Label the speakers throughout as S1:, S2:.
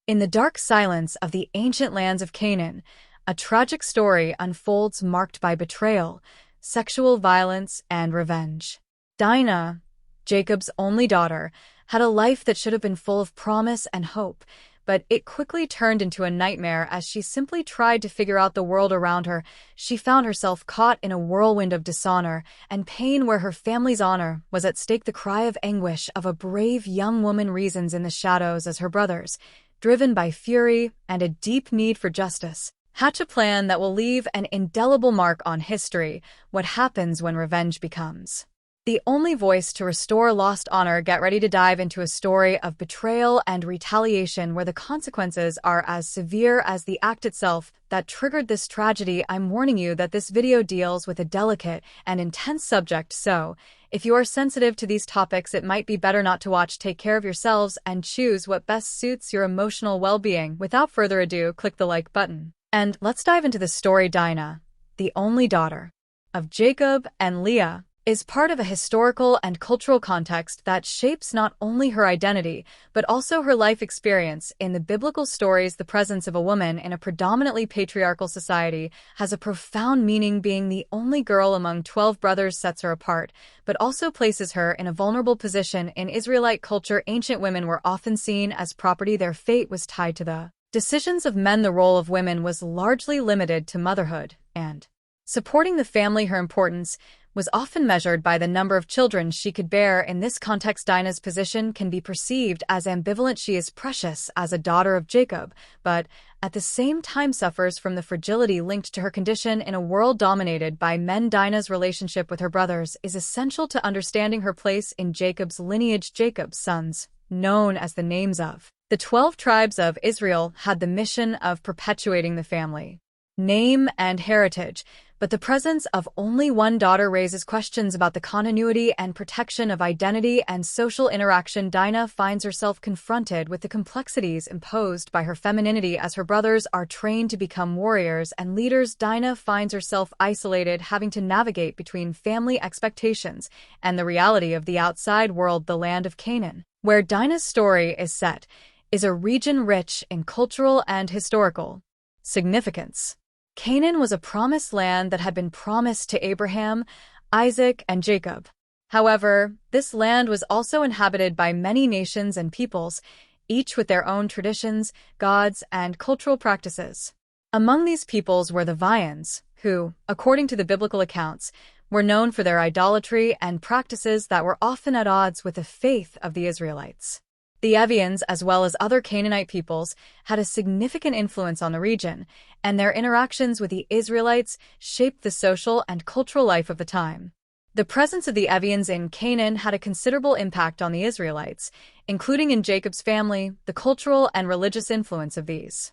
S1: In the dark silence of the ancient lands of Canaan, a tragic story unfolds marked by betrayal, sexual violence, and revenge. Dinah, Jacob's only daughter, had a life that should have been full of promise and hope, but it quickly turned into a nightmare as she simply tried to figure out the world around her. She found herself caught in a whirlwind of dishonor and pain where her family's honor was at stake. The cry of anguish of a brave young woman reasons in the shadows as her brothers, driven by fury and a deep need for justice, hatch a plan that will leave an indelible mark on history. What happens when revenge becomes the only voice to restore lost honor? Get ready to dive into a story of betrayal and retaliation where the consequences are as severe as the act itself that triggered this tragedy. I'm warning you that this video deals with a delicate and intense subject, so if you are sensitive to these topics, it might be better not to watch. Take care of yourselves and choose what best suits your emotional well-being. Without further ado, click the like button. And let's dive into the story. Dinah, the only daughter of Jacob and Leah, is part of a historical and cultural context that shapes not only her identity, but also her life experience. In the biblical stories, the presence of a woman in a predominantly patriarchal society has a profound meaning. Being the only girl among 12 brothers sets her apart, but also places her in a vulnerable position. In Israelite culture, ancient women were often seen as property. Their fate was tied to the decisions of men. The role of women was largely limited to motherhood and supporting the family. Her importance was often measured by the number of children she could bear. In this context, Dinah's position can be perceived as ambivalent. She is precious as a daughter of Jacob, but at the same time suffers from the fragility linked to her condition in a world dominated by men. Dinah's relationship with her brothers is essential to understanding her place in Jacob's lineage. Jacob's sons, known as the names of the 12 tribes of Israel, had the mission of perpetuating the family name and heritage, but the presence of only one daughter raises questions about the continuity and protection of identity and social interaction. Dinah finds herself confronted with the complexities imposed by her femininity as her brothers are trained to become warriors and leaders. Dinah finds herself isolated, having to navigate between family expectations and the reality of the outside world. The land of Canaan, where Dinah's story is set, is a region rich in cultural and historical significance. Canaan was a promised land that had been promised to Abraham, Isaac, and Jacob. However, this land was also inhabited by many nations and peoples, each with their own traditions, gods, and cultural practices. Among these peoples were the Vians, who, according to the biblical accounts, were known for their idolatry and practices that were often at odds with the faith of the Israelites. The Evians, as well as other Canaanite peoples, had a significant influence on the region, and their interactions with the Israelites shaped the social and cultural life of the time. The presence of the Evians in Canaan had a considerable impact on the Israelites, including in Jacob's family. The cultural and religious influence of these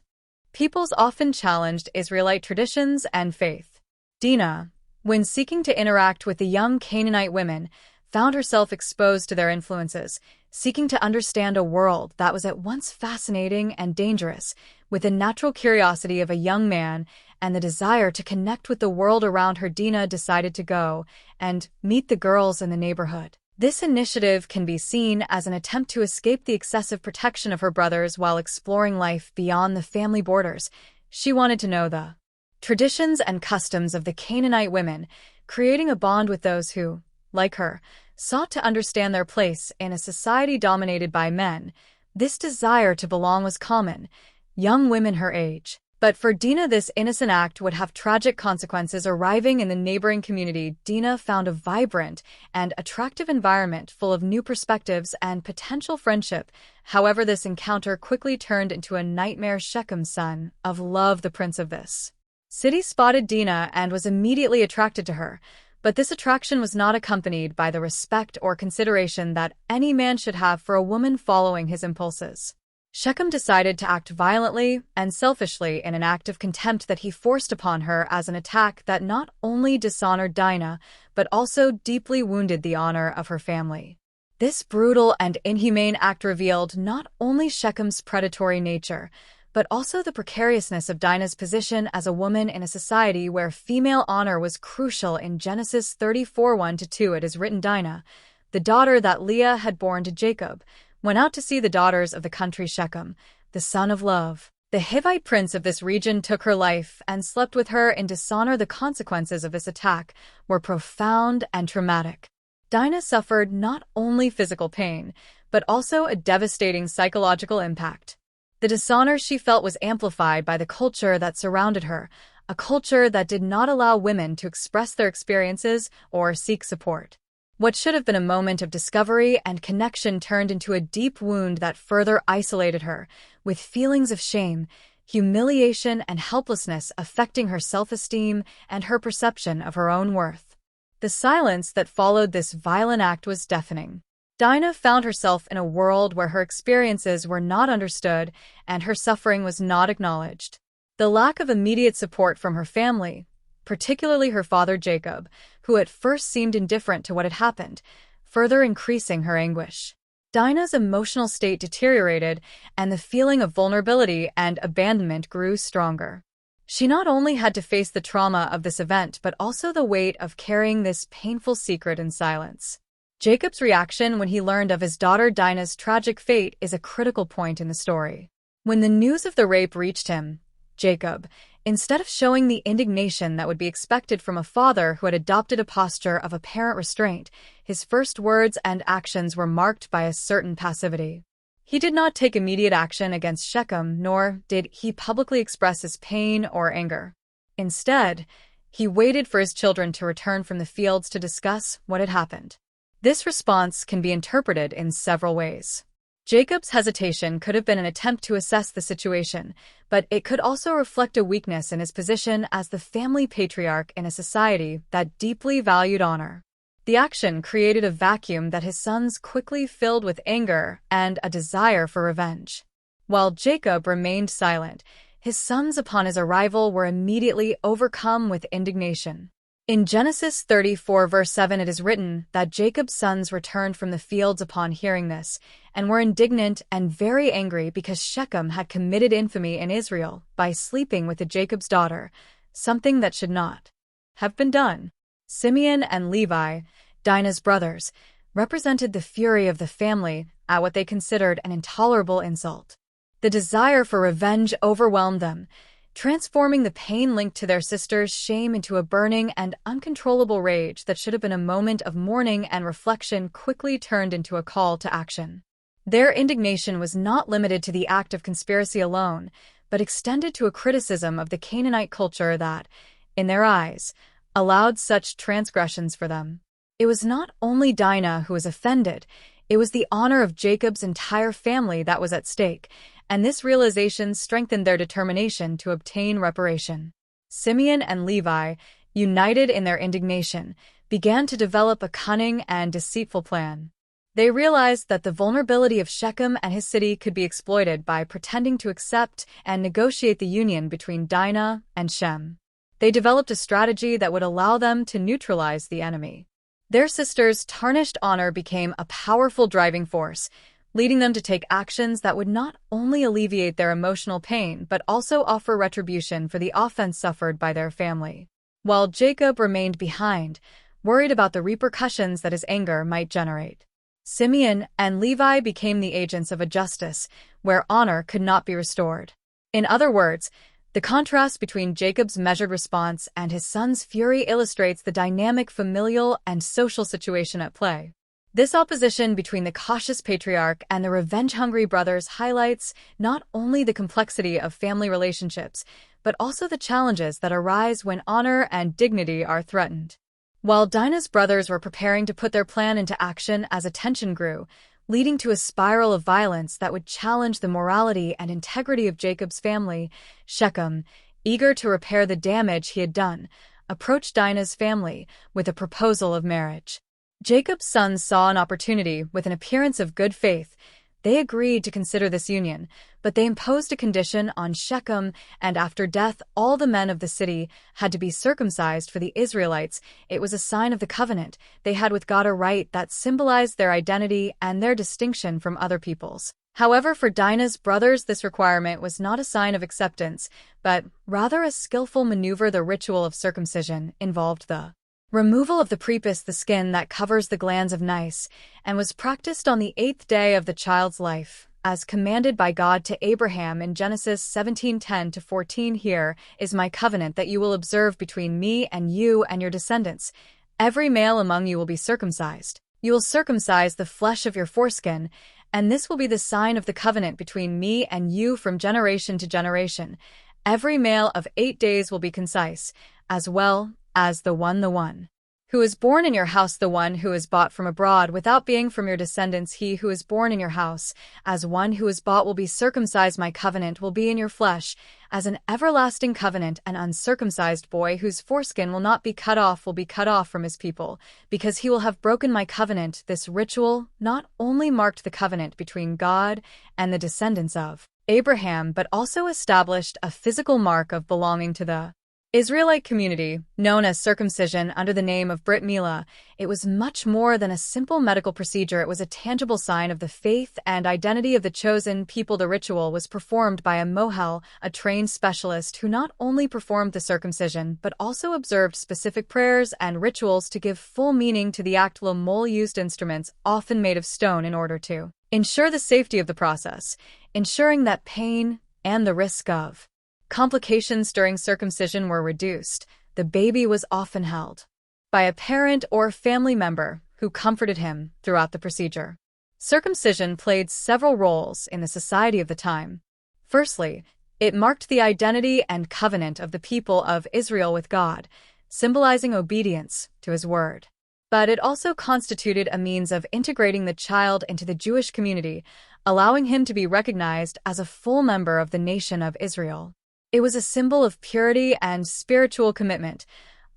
S1: peoples often challenged Israelite traditions and faith. Dinah, when seeking to interact with the young Canaanite women, found herself exposed to their influences, seeking to understand a world that was at once fascinating and dangerous. With the natural curiosity of a young man and the desire to connect with the world around her, Dinah decided to go and meet the girls in the neighborhood. This initiative can be seen as an attempt to escape the excessive protection of her brothers while exploring life beyond the family borders. She wanted to know the traditions and customs of the Canaanite women, creating a bond with those who, like her, sought to understand their place in a society dominated by men. This desire to belong was common, young women her age. But for Dinah, this innocent act would have tragic consequences. Arriving in the neighboring community, Dinah found a vibrant and attractive environment full of new perspectives and potential friendship. However, this encounter quickly turned into a nightmare. Shechem's son of love, the prince of this city, spotted Dinah and was immediately attracted to her. But this attraction was not accompanied by the respect or consideration that any man should have for a woman following his impulses. Shechem decided to act violently and selfishly in an act of contempt that he forced upon her as an attack that not only dishonored Dinah, but also deeply wounded the honor of her family. This brutal and inhumane act revealed not only Shechem's predatory nature, but also the precariousness of Dinah's position as a woman in a society where female honor was crucial. In Genesis 34:1-2, it is written, Dinah, the daughter that Leah had borne to Jacob, went out to see the daughters of the country Shechem, the son of love. The Hivite prince of this region took her life and slept with her in dishonor. The consequences of this attack were profound and traumatic. Dinah suffered not only physical pain, but also a devastating psychological impact. The dishonor she felt was amplified by the culture that surrounded her, a culture that did not allow women to express their experiences or seek support. What should have been a moment of discovery and connection turned into a deep wound that further isolated her, with feelings of shame, humiliation, and helplessness affecting her self-esteem and her perception of her own worth. The silence that followed this violent act was deafening. Dinah found herself in a world where her experiences were not understood and her suffering was not acknowledged. The lack of immediate support from her family, particularly her father Jacob, who at first seemed indifferent to what had happened, further increasing her anguish. Dinah's emotional state deteriorated, and the feeling of vulnerability and abandonment grew stronger. She not only had to face the trauma of this event, but also the weight of carrying this painful secret in silence. Jacob's reaction when he learned of his daughter Dinah's tragic fate is a critical point in the story. When the news of the rape reached him, Jacob, instead of showing the indignation that would be expected from a father who had adopted a posture of apparent restraint, his first words and actions were marked by a certain passivity. He did not take immediate action against Shechem, nor did he publicly express his pain or anger. Instead, he waited for his children to return from the fields to discuss what had happened. This response can be interpreted in several ways. Jacob's hesitation could have been an attempt to assess the situation, but it could also reflect a weakness in his position as the family patriarch in a society that deeply valued honor. The action created a vacuum that his sons quickly filled with anger and a desire for revenge. While Jacob remained silent, his sons upon his arrival were immediately overcome with indignation. In Genesis 34 verse 7 it is written that Jacob's sons returned from the fields upon hearing this, and were indignant and very angry because Shechem had committed infamy in Israel by sleeping with Jacob's daughter, something that should not have been done. Simeon and Levi, Dinah's brothers, represented the fury of the family at what they considered an intolerable insult. The desire for revenge overwhelmed them, transforming the pain linked to their sister's shame into a burning and uncontrollable rage that should have been a moment of mourning and reflection quickly turned into a call to action. Their indignation was not limited to the act of conspiracy alone, but extended to a criticism of the Canaanite culture that, in their eyes, allowed such transgressions for them. It was not only Dinah who was offended, it was the honor of Jacob's entire family that was at stake, and this realization strengthened their determination to obtain reparation. Simeon and Levi, united in their indignation, began to develop a cunning and deceitful plan. They realized that the vulnerability of Shechem and his city could be exploited by pretending to accept and negotiate the union between Dinah and Shem. They developed a strategy that would allow them to neutralize the enemy. Their sister's tarnished honor became a powerful driving force, leading them to take actions that would not only alleviate their emotional pain but also offer retribution for the offense suffered by their family. While Jacob remained behind, worried about the repercussions that his anger might generate. Simeon and Levi became the agents of a justice where honor could not be restored. In other words, the contrast between Jacob's measured response and his son's fury illustrates the dynamic familial and social situation at play. This opposition between the cautious patriarch and the revenge-hungry brothers highlights not only the complexity of family relationships, but also the challenges that arise when honor and dignity are threatened. While Dinah's brothers were preparing to put their plan into action as tension grew, leading to a spiral of violence that would challenge the morality and integrity of Jacob's family, Shechem, eager to repair the damage he had done, approached Dinah's family with a proposal of marriage. Jacob's sons saw an opportunity with an appearance of good faith. They agreed to consider this union, but they imposed a condition on Shechem, and after death all the men of the city had to be circumcised for the Israelites. It was a sign of the covenant they had with God, a rite that symbolized their identity and their distinction from other peoples. However, for Dinah's brothers this requirement was not a sign of acceptance, but rather a skillful maneuver. The ritual of circumcision involved the removal of the prepuce, the skin that covers the glands of Nis, and was practiced on the 8th day of the child's life, as commanded by God to Abraham in Genesis 17:10-14. Here is my covenant that you will observe between me and you and your descendants. Every male among you will be circumcised. You will circumcise the flesh of your foreskin, and this will be the sign of the covenant between me and you from generation to generation. Every male of 8 days will be concise, as well as the one who is born in your house, the one who is bought from abroad, without being from your descendants. He who is born in your house, as one who is bought, will be circumcised. My covenant will be in your flesh, as an everlasting covenant. An uncircumcised boy whose foreskin will not be cut off will be cut off from his people, because he will have broken my covenant. This ritual not only marked the covenant between God and the descendants of Abraham, but also established a physical mark of belonging to the Israelite community, known as circumcision under the name of Brit Milah. It was much more than a simple medical procedure. It was a tangible sign of the faith and identity of the chosen people. The ritual was performed by a mohel, a trained specialist who not only performed the circumcision but also observed specific prayers and rituals to give full meaning to the act. The mohel used instruments, often made of stone, in order to ensure the safety of the process, ensuring that pain and the risk of complications during circumcision were reduced. The baby was often held by a parent or family member who comforted him throughout the procedure. Circumcision played several roles in the society of the time. Firstly, it marked the identity and covenant of the people of Israel with God, symbolizing obedience to his word. But it also constituted a means of integrating the child into the Jewish community, allowing him to be recognized as a full member of the nation of Israel. It was a symbol of purity and spiritual commitment,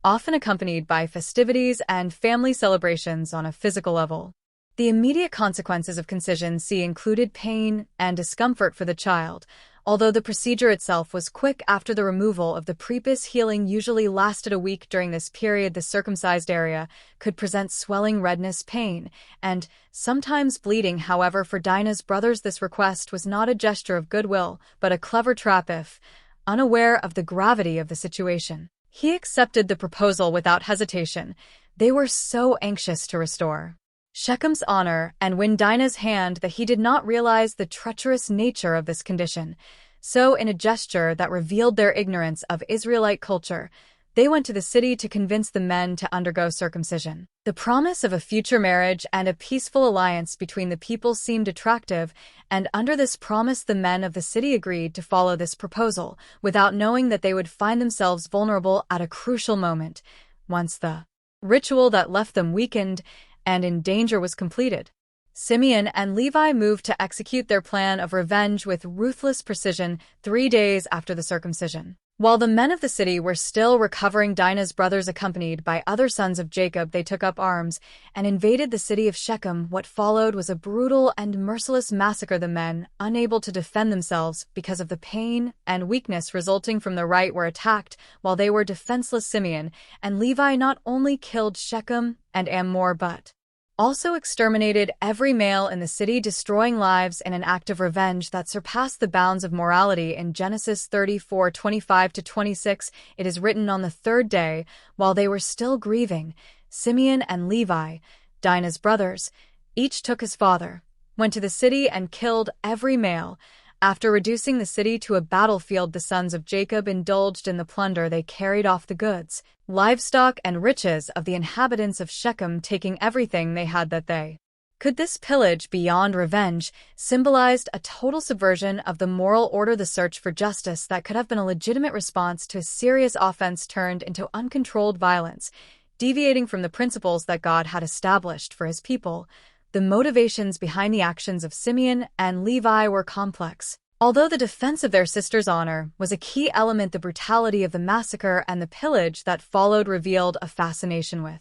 S1: often accompanied by festivities and family celebrations on a physical level. The immediate consequences of concision included pain and discomfort for the child. Although the procedure itself was quick after the removal of the prepuce, healing usually lasted a week. During this period, the circumcised area could present swelling, redness, pain, and sometimes bleeding. However, for DINAH's brothers, this request was not a gesture of goodwill, but a clever trap. If unaware of the gravity of the situation, he accepted the proposal without hesitation. They were so anxious to restore Shechem's honor and win DINAH's hand that he did not realize the treacherous nature of this condition. So, in a gesture that revealed their ignorance of Israelite culture, they went to the city to convince the men to undergo circumcision. The promise of a future marriage and a peaceful alliance between the people seemed attractive, and under this promise the men of the city agreed to follow this proposal, without knowing that they would find themselves vulnerable at a crucial moment, once the ritual that left them weakened and in danger was completed. Simeon and Levi moved to execute their plan of revenge with ruthless precision 3 days after the circumcision. While the men of the city were still recovering, DINAH's brothers, accompanied by other sons of Jacob, they took up arms and invaded the city of Shechem. What followed was a brutal and merciless massacre. The men, unable to defend themselves because of the pain and weakness resulting from the right, were attacked while they were defenseless. Simeon and Levi not only killed Shechem and Amor but also exterminated every male in the city, destroying lives in an act of revenge that surpassed the bounds of morality. In Genesis 34:25-26, it is written, on the 3rd day, while they were still grieving, Simeon and Levi, DINAH's brothers, each took his father, went to the city and killed every male. After reducing the city to a battlefield, the sons of Jacob indulged in the plunder. They carried off the goods, livestock, and riches of the inhabitants of Shechem, taking everything they had that they could. This pillage, beyond revenge, symbolized a total subversion of the moral order. The search for justice that could have been a legitimate response to a serious offense turned into uncontrolled violence, deviating from the principles that God had established for his people. The motivations behind the actions of Simeon and Levi were complex. Although the defense of their sister's honor was a key element, the brutality of the massacre and the pillage that followed revealed a fascination with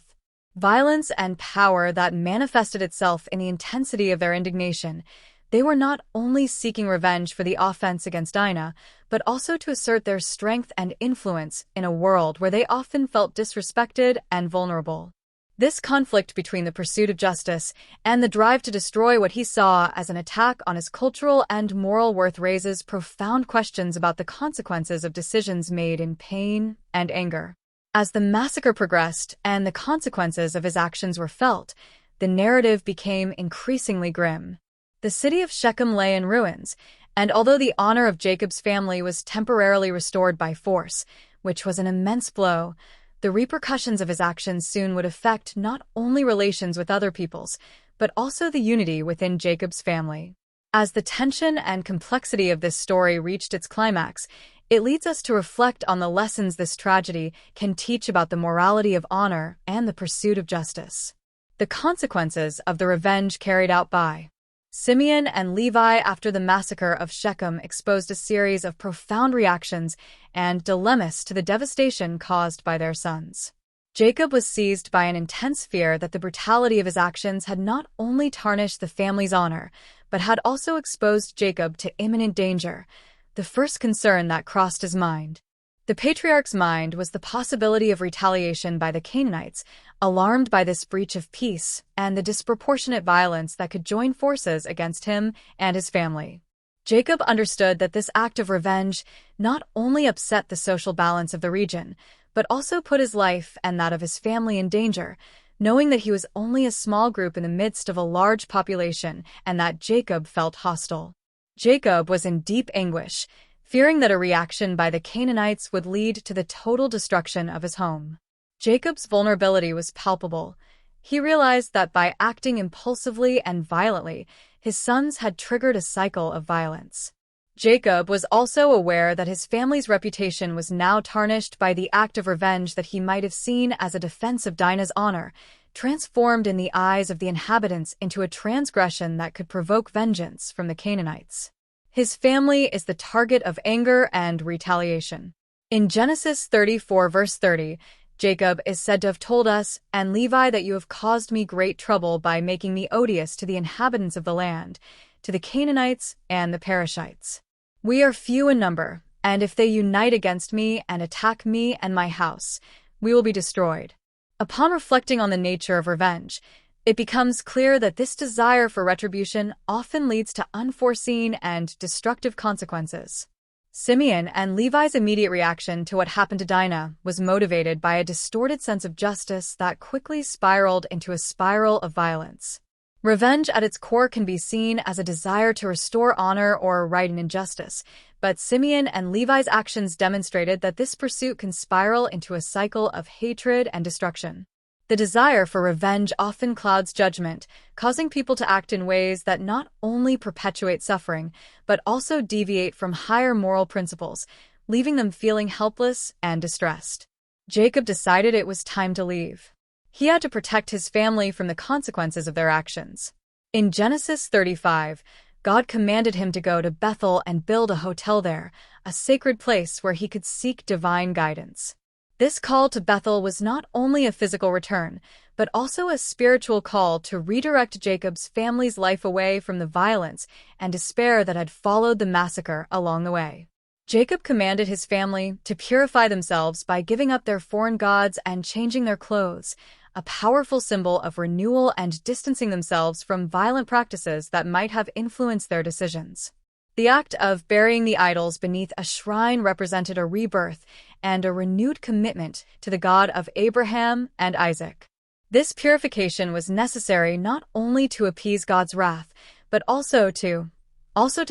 S1: violence and power that manifested itself in the intensity of their indignation. They were not only seeking revenge for the offense against DINAH, but also to assert their strength and influence in a world where they often felt disrespected and vulnerable. This conflict between the pursuit of justice and the drive to destroy what he saw as an attack on his cultural and moral worth raises profound questions about the consequences of decisions made in pain and anger. As the massacre progressed and the consequences of his actions were felt, the narrative became increasingly grim. The city of Shechem lay in ruins, and although the honor of Jacob's family was temporarily restored by force, which was an immense blow, the repercussions of his actions soon would affect not only relations with other peoples, but also the unity within Jacob's family. As the tension and complexity of this story reached its climax, it leads us to reflect on the lessons this tragedy can teach about the morality of honor and the pursuit of justice. The consequences of the revenge carried out by Simeon and Levi after the massacre of Shechem exposed a series of profound reactions and dilemmas to the devastation caused by their sons. Jacob was seized by an intense fear that the brutality of his actions had not only tarnished the family's honor, but had also exposed Jacob to imminent danger, the first concern that crossed his mind. The patriarch's mind was the possibility of retaliation by the Canaanites, alarmed by this breach of peace and the disproportionate violence that could join forces against him and his family. Jacob understood that this act of revenge not only upset the social balance of the region, but also put his life and that of his family in danger, knowing that he was only a small group in the midst of a large population and that Jacob felt hostile. Jacob was in deep anguish, fearing that a reaction by the Canaanites would lead to the total destruction of his home. Jacob's vulnerability was palpable. He realized that by acting impulsively and violently, his sons had triggered a cycle of violence. Jacob was also aware that his family's reputation was now tarnished by the act of revenge that he might have seen as a defense of Dinah's honor, transformed in the eyes of the inhabitants into a transgression that could provoke vengeance from the Canaanites. His family is the target of anger and retaliation. In Genesis 34 verse 30, Jacob is said to have told us, "And Levi, that you have caused me great trouble by making me odious to the inhabitants of the land, to the Canaanites and the Perizzites. We are few in number, and if they unite against me and attack me and my house, we will be destroyed." Upon reflecting on the nature of revenge, it becomes clear that this desire for retribution often leads to unforeseen and destructive consequences. Simeon and Levi's immediate reaction to what happened to Dinah was motivated by a distorted sense of justice that quickly spiraled into a spiral of violence. Revenge at its core can be seen as a desire to restore honor or right an injustice, but Simeon and Levi's actions demonstrated that this pursuit can spiral into a cycle of hatred and destruction. The desire for revenge often clouds judgment, causing people to act in ways that not only perpetuate suffering, but also deviate from higher moral principles, leaving them feeling helpless and distressed. Jacob decided it was time to leave. He had to protect his family from the consequences of their actions. In Genesis 35, God commanded him to go to Bethel and build a hotel there, a sacred place where he could seek divine guidance. This call to Bethel was not only a physical return, but also a spiritual call to redirect Jacob's family's life away from the violence and despair that had followed the massacre along the way. Jacob commanded his family to purify themselves by giving up their foreign gods and changing their clothes, a powerful symbol of renewal and distancing themselves from violent practices that might have influenced their decisions. The act of burying the idols beneath a shrine represented a rebirth and a renewed commitment to the God of Abraham and Isaac. This purification was necessary not only to appease God's wrath, but also to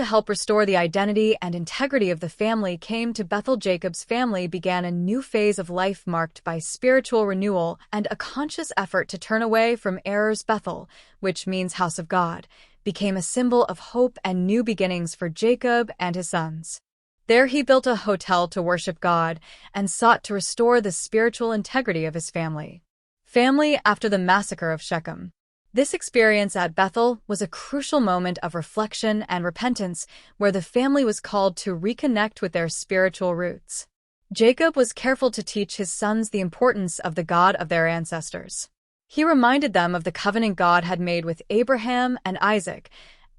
S1: help restore the identity and integrity of the family. Came to Bethel. Jacob's family began a new phase of life marked by spiritual renewal and a conscious effort to turn away from errors. Bethel, which means house of God, became a symbol of hope and new beginnings for Jacob and his sons. There he built a hotel to worship God and sought to restore the spiritual integrity of his family. Family after the massacre of Shechem. This experience at Bethel was a crucial moment of reflection and repentance where the family was called to reconnect with their spiritual roots. Jacob was careful to teach his sons the importance of the God of their ancestors. He reminded them of the covenant God had made with Abraham and Isaac,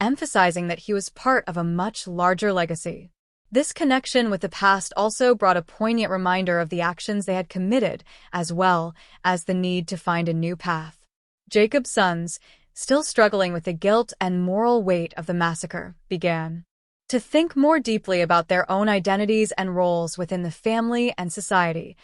S1: emphasizing that he was part of a much larger legacy. This connection with the past also brought a poignant reminder of the actions they had committed, as well as the need to find a new path. Jacob's sons, still struggling with the guilt and moral weight of the massacre, began to think more deeply about their own identities and roles within the family and society.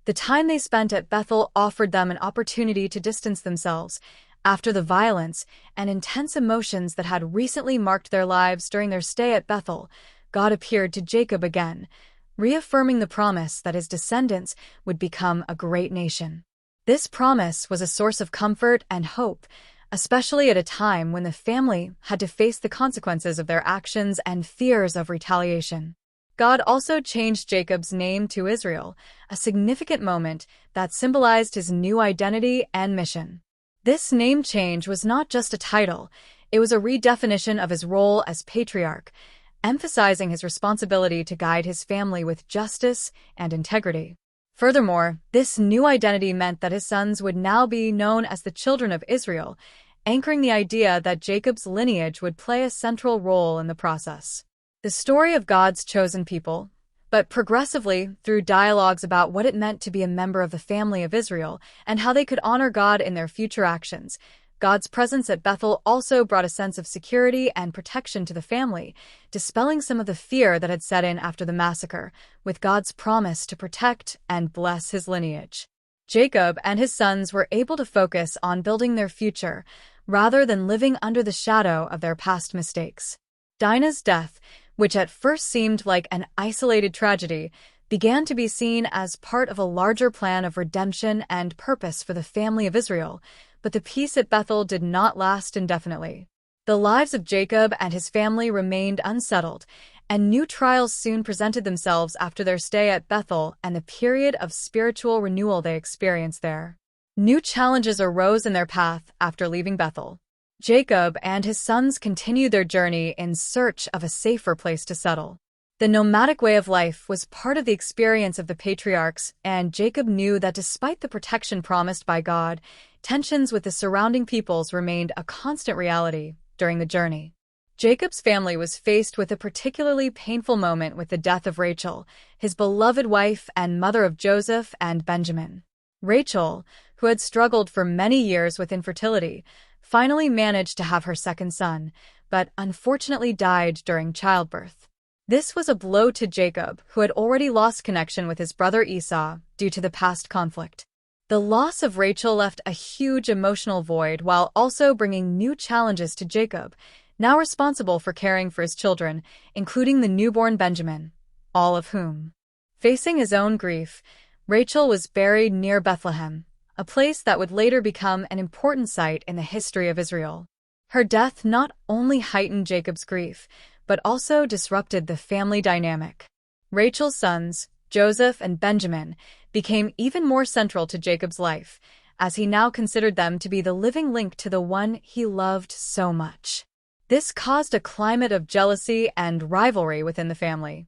S1: The time they spent at Bethel offered them an opportunity to distance themselves, After the violence and intense emotions that had recently marked their lives during their stay at Bethel, God appeared to Jacob again, reaffirming the promise that his descendants would become a great nation. This promise was a source of comfort and hope, especially at a time when the family had to face the consequences of their actions and fears of retaliation. God also changed Jacob's name to Israel, a significant moment that symbolized his new identity and mission. This name change was not just a title, it was a redefinition of his role as patriarch, emphasizing his responsibility to guide his family with justice and integrity. Furthermore, this new identity meant that his sons would now be known as the children of Israel, anchoring the idea that Jacob's lineage would play a central role in the process. The story of God's chosen people, but progressively through dialogues about what it meant to be a member of the family of Israel and how they could honor God in their future actions. God's presence at Bethel also brought a sense of security and protection to the family, dispelling some of the fear that had set in after the massacre, with God's promise to protect and bless his lineage. Jacob and his sons were able to focus on building their future, rather than living under the shadow of their past mistakes. Dinah's death, which at first seemed like an isolated tragedy, began to be seen as part of a larger plan of redemption and purpose for the family of Israel, but the peace at Bethel did not last indefinitely. The lives of Jacob and his family remained unsettled, and new trials soon presented themselves after their stay at Bethel and the period of spiritual renewal they experienced there. New challenges arose in their path after leaving Bethel. Jacob and his sons continued their journey in search of a safer place to settle. The nomadic way of life was part of the experience of the patriarchs, and Jacob knew that despite the protection promised by God, tensions with the surrounding peoples remained a constant reality during the journey. Jacob's family was faced with a particularly painful moment with the death of Rachel, his beloved wife and mother of Joseph and Benjamin. Rachel, who had struggled for many years with infertility, finally managed to have her second son, but unfortunately died during childbirth. This was a blow to Jacob, who had already lost connection with his brother Esau due to the past conflict. The loss of Rachel left a huge emotional void while also bringing new challenges to Jacob, now responsible for caring for his children, including the newborn Benjamin, all of whom. Facing his own grief, Rachel was buried near Bethlehem, a place that would later become an important site in the history of Israel. Her death not only heightened Jacob's grief, but also disrupted the family dynamic. Rachel's sons, Joseph and Benjamin, became even more central to Jacob's life, as he now considered them to be the living link to the one he loved so much. This caused a climate of jealousy and rivalry within the family.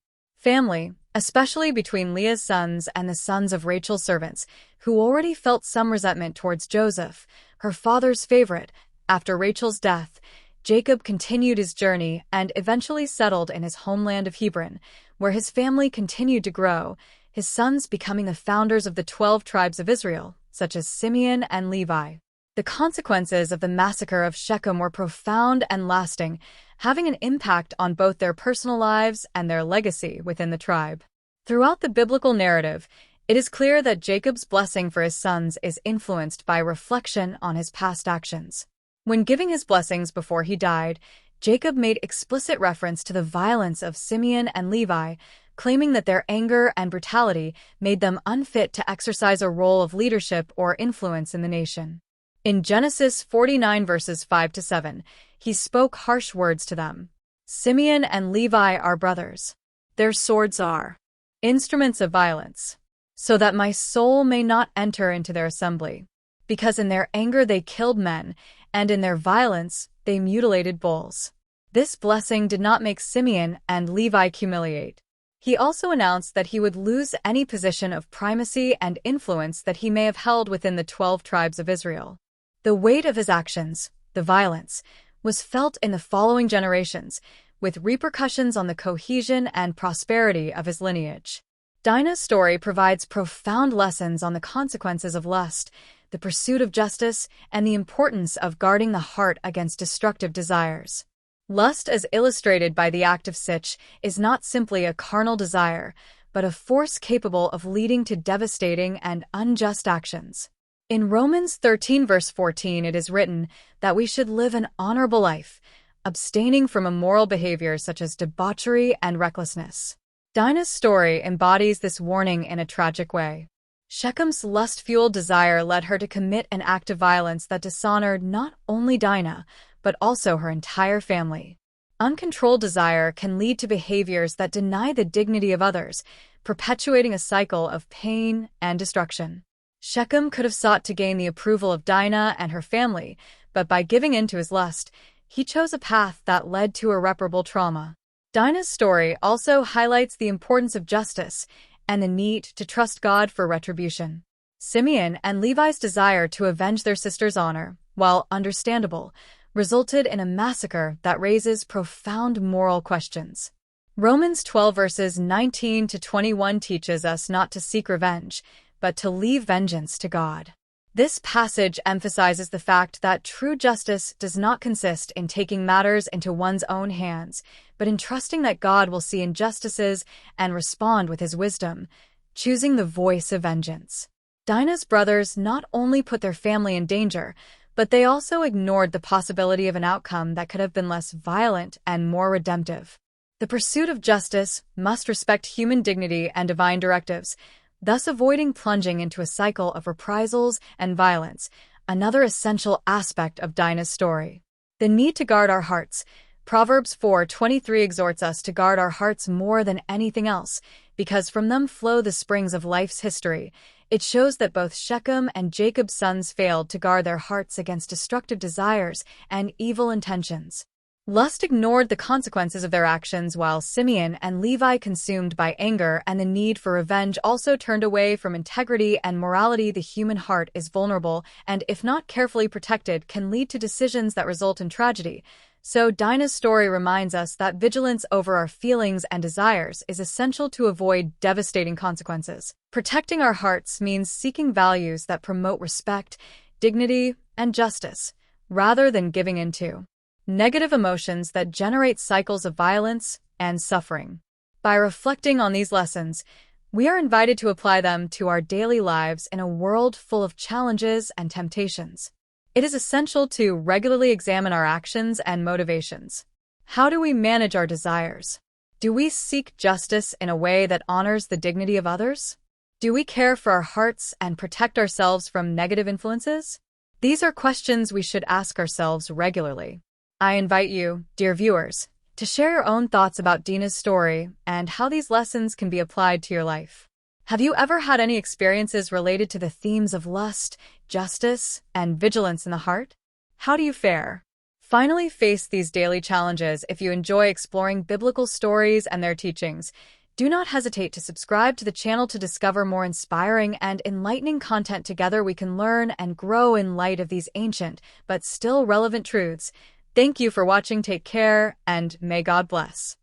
S1: Especially between Leah's sons and the sons of Rachel's servants, who already felt some resentment towards Joseph, her father's favorite. After Rachel's death, Jacob continued his journey and eventually settled in his homeland of Hebron, where his family continued to grow, his sons becoming the founders of the 12 tribes of Israel, such as Simeon and Levi. The consequences of the massacre of Shechem were profound and lasting, having an impact on both their personal lives and their legacy within the tribe. Throughout the biblical narrative, it is clear that Jacob's blessing for his sons is influenced by reflection on his past actions. When giving his blessings before he died, Jacob made explicit reference to the violence of Simeon and Levi, claiming that their anger and brutality made them unfit to exercise a role of leadership or influence in the nation. In Genesis 49 verses 5-7, he spoke harsh words to them. Simeon and Levi are brothers. Their swords are instruments of violence, so that my soul may not enter into their assembly. Because in their anger they killed men, and in their violence they mutilated bulls. This blessing did not make Simeon and Levi humiliate. He also announced that he would lose any position of primacy and influence that he may have held within the 12 tribes of Israel. The weight of his actions, the violence, was felt in the following generations, with repercussions on the cohesion and prosperity of his lineage. Dinah's story provides profound lessons on the consequences of lust, the pursuit of justice, and the importance of guarding the heart against destructive desires. Lust, as illustrated by the act of sich, is not simply a carnal desire, but a force capable of leading to devastating and unjust actions. In Romans 13 verse 14 it is written that we should live an honorable life, abstaining from immoral behaviors such as debauchery and recklessness. Dinah's story embodies this warning in a tragic way. Shechem's lust-fueled desire led her to commit an act of violence that dishonored not only Dinah, but also her entire family. Uncontrolled desire can lead to behaviors that deny the dignity of others, perpetuating a cycle of pain and destruction. Shechem could have sought to gain the approval of Dinah and her family, but by giving in to his lust, he chose a path that led to irreparable trauma. Dinah's story also highlights the importance of justice and the need to trust God for retribution. Simeon and Levi's desire to avenge their sister's honor, while understandable, resulted in a massacre that raises profound moral questions. Romans 12 verses 19 to 21 teaches us not to seek revenge, but to leave vengeance to God. This passage emphasizes the fact that true justice does not consist in taking matters into one's own hands, but in trusting that God will see injustices and respond with his wisdom, choosing the voice of vengeance. Dinah's brothers not only put their family in danger, but they also ignored the possibility of an outcome that could have been less violent and more redemptive. The pursuit of justice must respect human dignity and divine directives, thus avoiding plunging into a cycle of reprisals and violence, another essential aspect of Dinah's story. The need to guard our hearts. Proverbs 4:23 exhorts us to guard our hearts more than anything else, because from them flow the springs of life's history. It shows that both Shechem and Jacob's sons failed to guard their hearts against destructive desires and evil intentions. Lust ignored the consequences of their actions, while Simeon and Levi, consumed by anger and the need for revenge, also turned away from integrity and morality. The human heart is vulnerable and, if not carefully protected, can lead to decisions that result in tragedy. So Dinah's story reminds us that vigilance over our feelings and desires is essential to avoid devastating consequences. Protecting our hearts means seeking values that promote respect, dignity, and justice, rather than giving in to negative emotions that generate cycles of violence and suffering. By reflecting on these lessons, we are invited to apply them to our daily lives in a world full of challenges and temptations. It is essential to regularly examine our actions and motivations. How do we manage our desires? Do we seek justice in a way that honors the dignity of others? Do we care for our hearts and protect ourselves from negative influences? These are questions we should ask ourselves regularly. I invite you, dear viewers, to share your own thoughts about Dinah's story and how these lessons can be applied to your life. Have you ever had any experiences related to the themes of lust, justice, and vigilance in the heart? How do you fare? Finally, face these daily challenges. If you enjoy exploring biblical stories and their teachings, do not hesitate to subscribe to the channel to discover more inspiring and enlightening content. Together we can learn and grow in light of these ancient but still relevant truths. Thank you for watching. Take care, and may God bless.